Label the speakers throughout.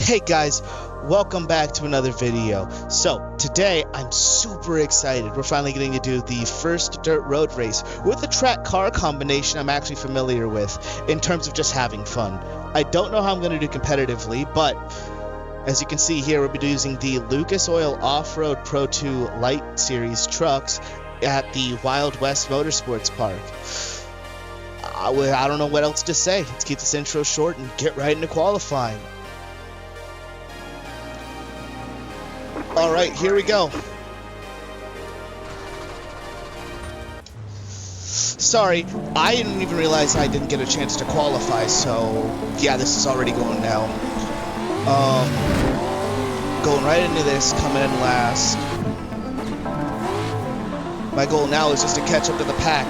Speaker 1: Hey guys, welcome back to another video. So today I'm super excited. We're finally getting to do the first dirt road race with a track car combination I'm actually familiar with in terms of just having fun. I don't know how I'm going to do competitively, but as you can see here, we'll be using the Lucas Oil Off-Road Pro 2 Light Series trucks at the Wild West Motorsports Park. I don't know what else to say. Let's keep this intro short and get right into qualifying. Alright, here we go. Sorry, I didn't even realize I didn't get a chance to qualify, so yeah, this is already going down. Going right into this, coming in last. My goal now is just to catch up to the pack.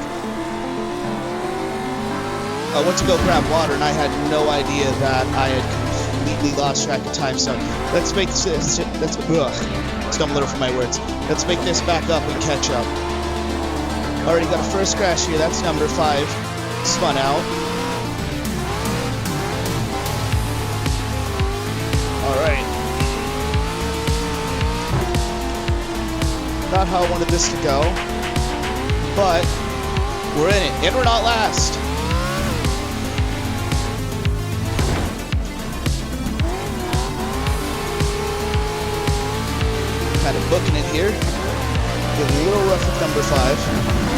Speaker 1: I went to go grab water and I had no idea that I had completely lost track of time, so let's make this, stumble a little for my words. Let's make this back up and catch up. Already got a first crash here, that's number 5. Spun out. Alright. Not how I wanted this to go, but we're in it, and we're not last. Kind of booking it here. Getting a little rough with number 5.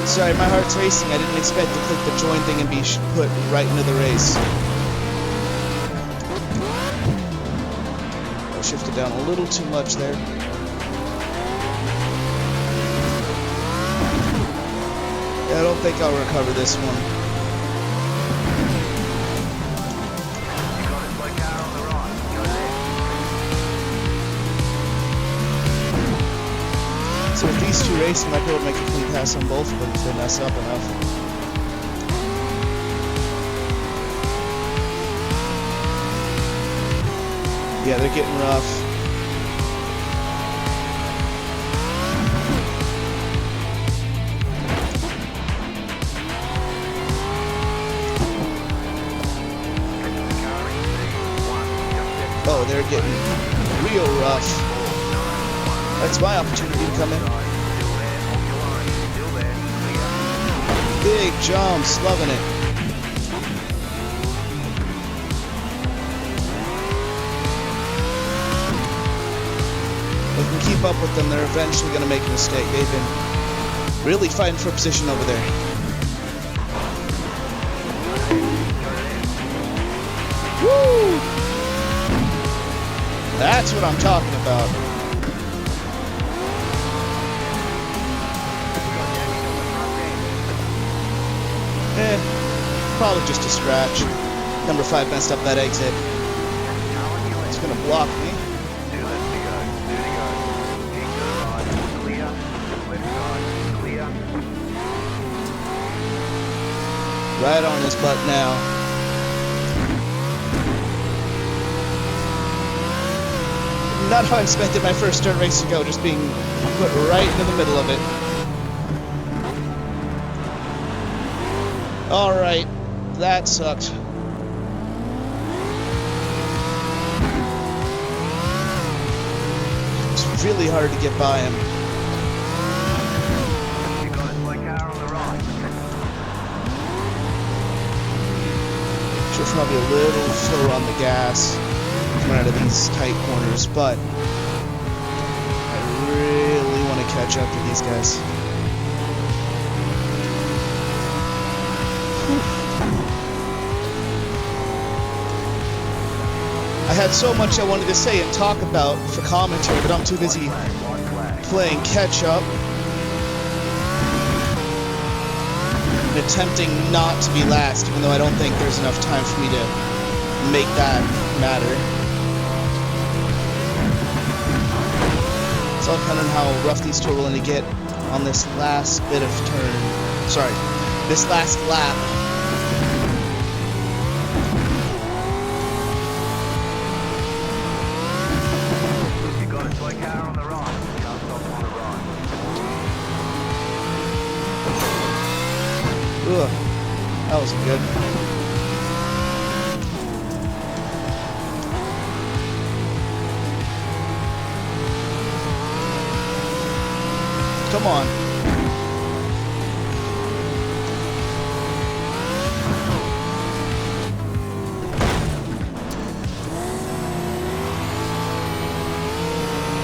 Speaker 1: Sorry, my heart's racing. I didn't expect to click the join thing and be put right into the race. I shifted down a little too much there. Yeah, I don't think I'll recover this one. So with these two racing, I might be able to make a clean pass on both of them if they mess up enough. Yeah, they're getting rough. Oh, they're getting real rough. That's my opportunity to come in. Big jumps, loving it. If we can keep up with them, they're eventually going to make a mistake. They've been really fighting for position over there. Woo! That's what I'm talking about. Probably just a scratch. Number 5 messed up that exit. It's gonna block me. Right on his butt now. Not how I expected my first dirt race to go, just being put right into the middle of it. Alright, that sucked. It's really hard to get by him. Should probably a little slower on the gas coming out of these tight corners, but really want to catch up to these guys. I had so much I wanted to say and talk about for commentary, but I'm too busy playing catch up and attempting not to be last, even though I don't think there's enough time for me to make that matter. So I'm wondering how rough these two are willing to get on this last bit of turn. Sorry, this last lap. Ugh, that was good. Come on.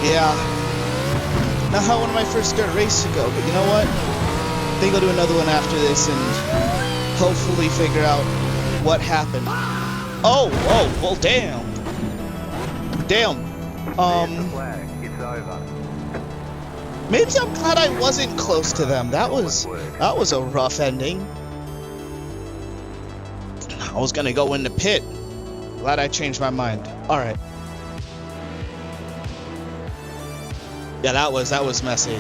Speaker 1: Yeah. Not how one of my first dirt races to go, but you know what? I think I'll do another one after this and hopefully figure out what happened. Oh, well, damn. Damn. Maybe I'm glad I wasn't close to them. That was a rough ending. I was gonna go in the pit. Glad I changed my mind. All right. Yeah, that was messy.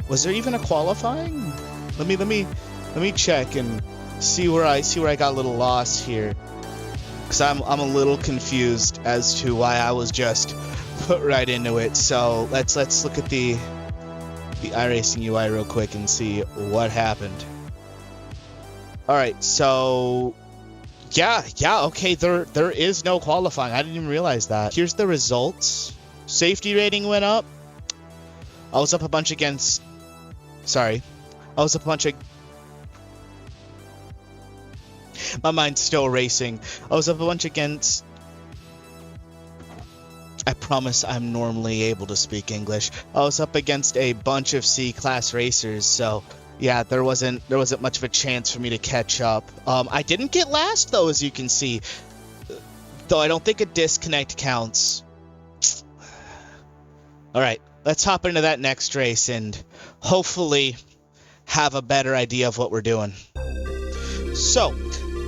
Speaker 1: Was there even a qualifying? Let me check and see where I got a little lost here, because I'm a little confused as to why I was just put right into it. So let's look at the iRacing UI real quick and see what happened. All right, so yeah, okay, there is no qualifying. I didn't even realize that. Here's the results. Safety rating went up. I was up a bunch against. Sorry, I was a bunch of. My mind's still racing. I was up a bunch against. I promise I'm normally able to speak English. I was up against a bunch of C-class racers, so yeah, there wasn't much of a chance for me to catch up. I didn't get last though, as you can see. Though I don't think a disconnect counts. All right, let's hop into that next race and hopefully have a better idea of what we're doing. So,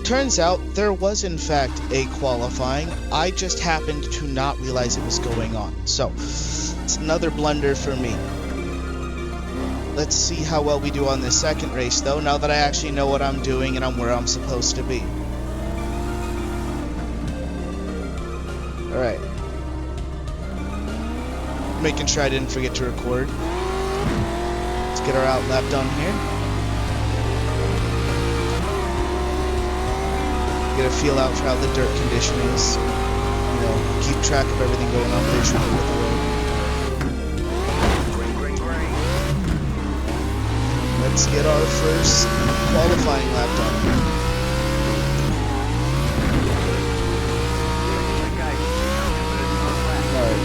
Speaker 1: turns out there was in fact a qualifying. I just happened to not realize it was going on. So, it's another blunder for me. Let's see how well we do on this second race though, now that I actually know what I'm doing and I'm where I'm supposed to be. All right. Making sure I didn't forget to record. Let's get our out lap done here. Get a feel out for how the dirt condition is. You know, keep track of everything going on visually with the road. Let's get our first qualifying lap done. Alright.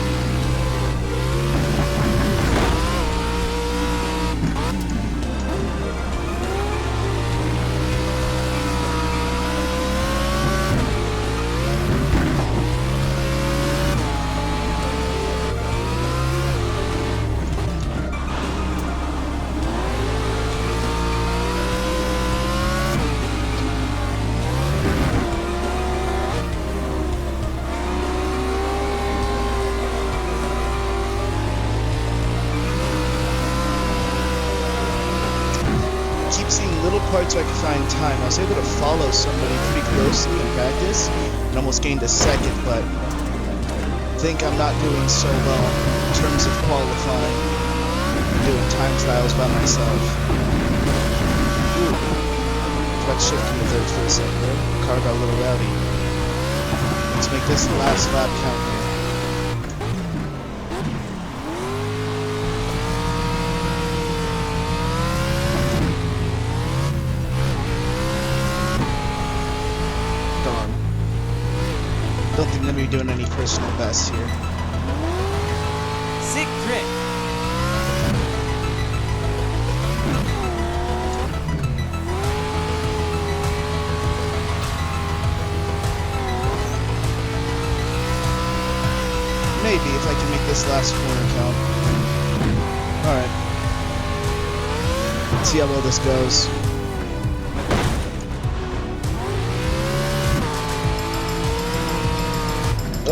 Speaker 1: Parts where I could find time. I was able to follow somebody pretty closely in practice and almost gained a second, but I think I'm not doing so well in terms of qualifying. I'm doing time trials by myself. Ooh. Forgot to shift into third for a second there. Car got a little rowdy. Let's make this the last lap count here. Don't think I'm going to be doing any personal bests here. maybe, if I can make this last corner count. Alright. Let's see how well this goes.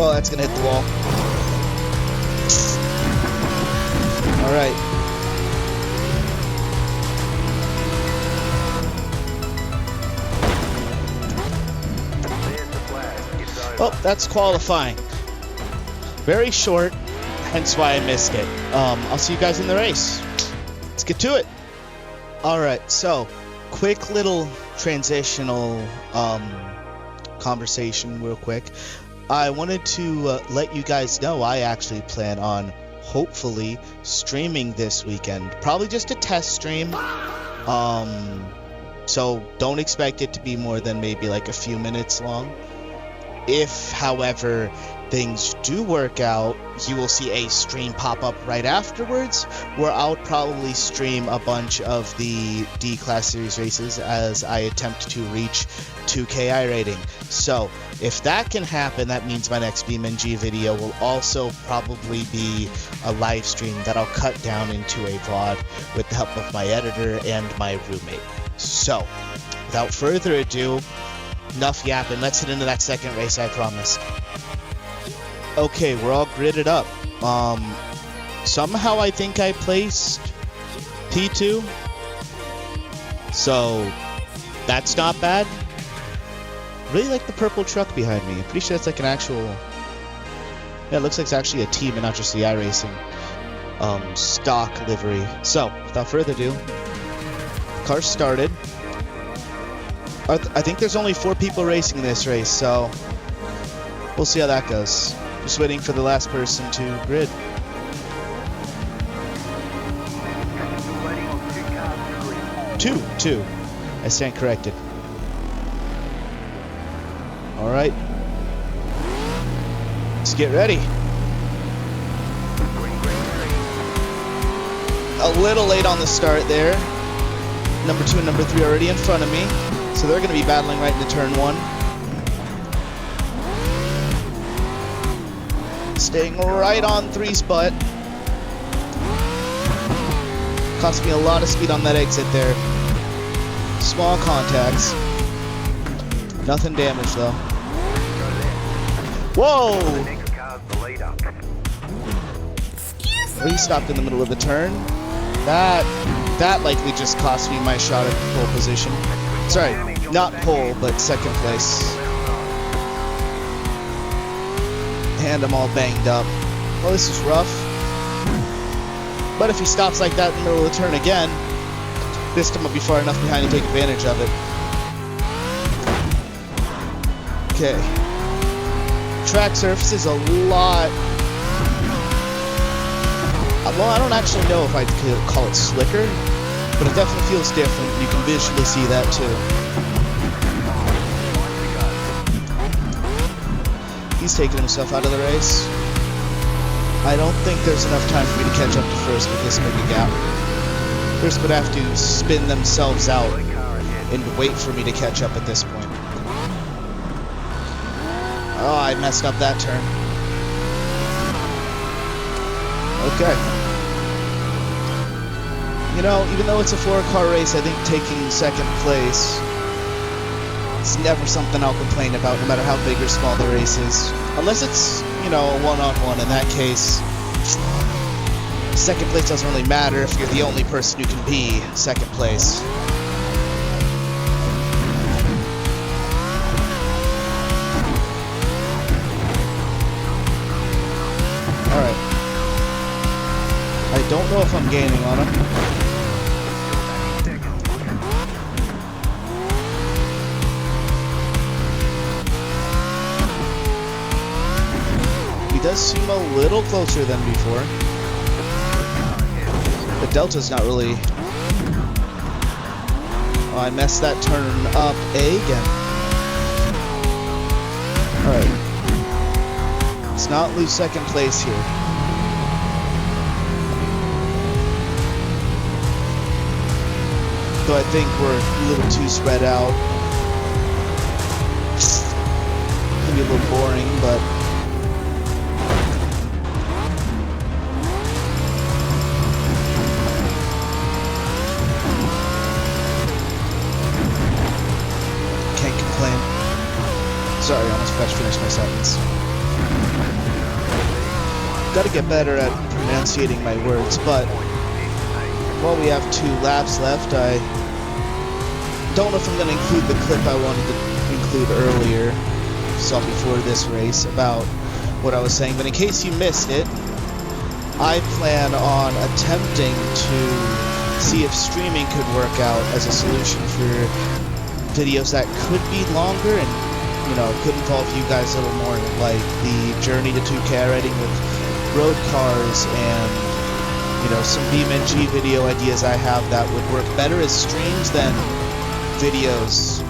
Speaker 1: Oh, that's gonna hit the wall. Alright. Well, that's qualifying. Very short, hence why I missed it. I'll see you guys in the race. Let's get to it. Alright, so, quick little transitional conversation real quick. I wanted to let you guys know I actually plan on hopefully streaming this weekend. Probably just a test stream. So don't expect it to be more than maybe like a few minutes long. If, however, things do work out, you will see a stream pop up right afterwards, where I'll probably stream a bunch of the D-Class Series races as I attempt to reach 2K iRating. So, if that can happen, that means my next BeamNG video will also probably be a live stream that I'll cut down into a VOD with the help of my editor and my roommate. So, without further ado, enough yapping, let's hit into that second race, I promise. Okay, we're all gridded up. Somehow I think I placed P2. So, that's not bad. Really like the purple truck behind me. I'm pretty sure that's like an actual... Yeah, it looks like it's actually a team and not just the iRacing stock livery. So, without further ado, the car started. I think there's only 4 people racing this race, so we'll see how that goes. Just waiting for the last person to grid. Two. I stand corrected. Alright. Let's get ready. A little late on the start there. Number 2 and number 3 already in front of me. So they're going to be battling right into turn 1. Staying right on 3's butt. Cost me a lot of speed on that exit there. Small contacts. Nothing damaged though. Whoa! Oh, he stopped in the middle of the turn. That likely just cost me my shot at pole position. Sorry, not pole, but second place. And I'm all banged up. Well, this is rough. But if he stops like that in the middle of the turn again, this time I'll be far enough behind to take advantage of it. Okay. Track surface is a lot... Well, I don't actually know if I'd call it slicker, but it definitely feels different. You can visually see that too. He's taking himself out of the race. I don't think there's enough time for me to catch up to first with this big a gap. First would have to spin themselves out and wait for me to catch up at this point. Oh, I messed up that turn. Okay. You know, even though it's a 4-car race, I think taking second place is never something I'll complain about, no matter how big or small the race is. Unless it's, you know, a one-on-one. In that case, second place doesn't really matter if you're the only person who can be second place. Alright. I don't know if I'm gaining on him. He does seem a little closer than before. The delta's not really... Oh, I messed that turn up again. Alright. Let's not lose second place here. Though I think we're a little too spread out. Maybe a little boring, but... Gotta get better at pronunciating my words, but while we have 2 laps left, I don't know if I'm going to include the clip I wanted to include earlier, saw before this race, about what I was saying, but in case you missed it, I plan on attempting to see if streaming could work out as a solution for videos that could be longer and, you know, could involve you guys a little more, like the Journey to 2K riding with road cars and, you know, some BeamNG video ideas I have that would work better as streams than videos.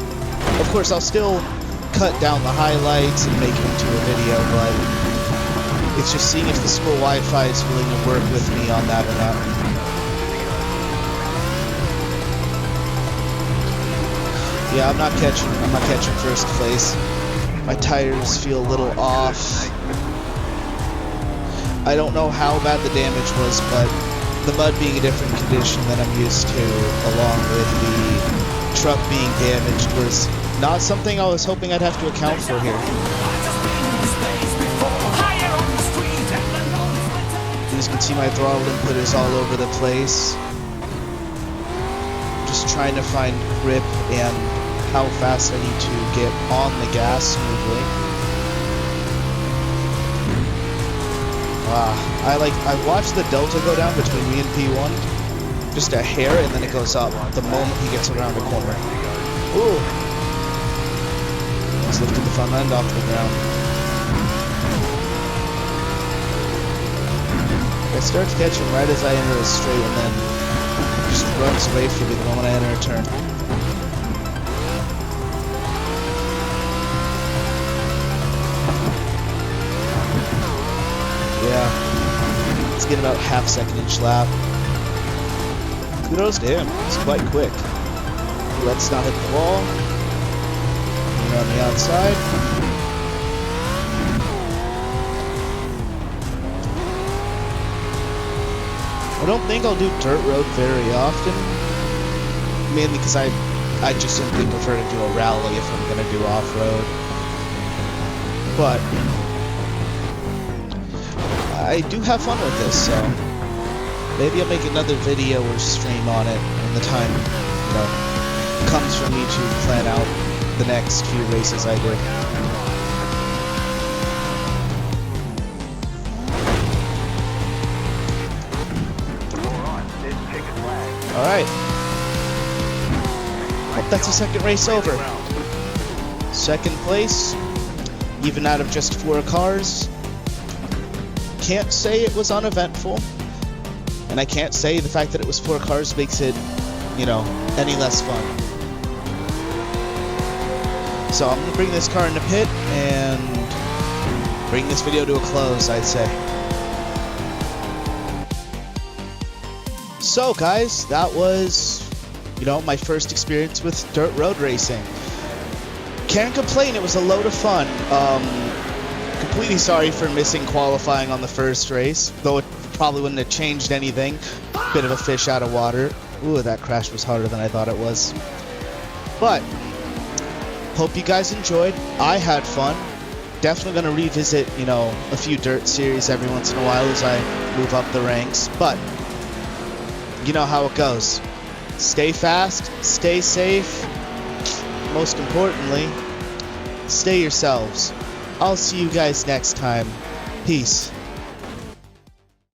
Speaker 1: Of course, I'll still cut down the highlights and make it into a video, but it's just seeing if the school Wi-Fi is willing to work with me on that or not. Yeah, I'm not catching first place. My tires feel a little off. I don't know how bad the damage was, but the mud being a different condition than I'm used to, along with the truck being damaged, was not something I was hoping I'd have to account for here. As you can see, my throttle input is all over the place. Just trying to find grip and how fast I need to get on the gas smoothly. I watched the delta go down between me and P1, just a hair, and then it goes up the moment he gets around the corner. Ooh! Just lifted the front end off the ground. It starts catching right as I enter a straight, and then just runs away from me the moment I enter a turn. Yeah, let's get about half-second each lap. Kudos to him, he's quite quick. Let's not hit the wall. We're on the outside. I don't think I'll do dirt road very often, mainly because I just simply prefer to do a rally if I'm going to do off-road. But I do have fun with this, so maybe I'll make another video or stream on it when the time, you know, comes for me to plan out the next few races I do. Alright. Hope that's the second race over. Second place, even out of just 4 cars. Can't say it was uneventful. And I can't say the fact that it was 4 cars makes it, you know, any less fun. So I'm going to bring this car into pit and bring this video to a close, I'd say. So guys, that was, you know, my first experience with dirt road racing. Can't complain, it was a load of fun. Completely sorry for missing qualifying on the first race, though it probably wouldn't have changed anything. Bit of a fish out of water. Ooh, that crash was harder than I thought it was. But hope you guys enjoyed. I had fun. Definitely going to revisit, you know, a few dirt series every once in a while as I move up the ranks. But you know how it goes. Stay fast, stay safe. Most importantly, stay yourselves. I'll see you guys next time. Peace.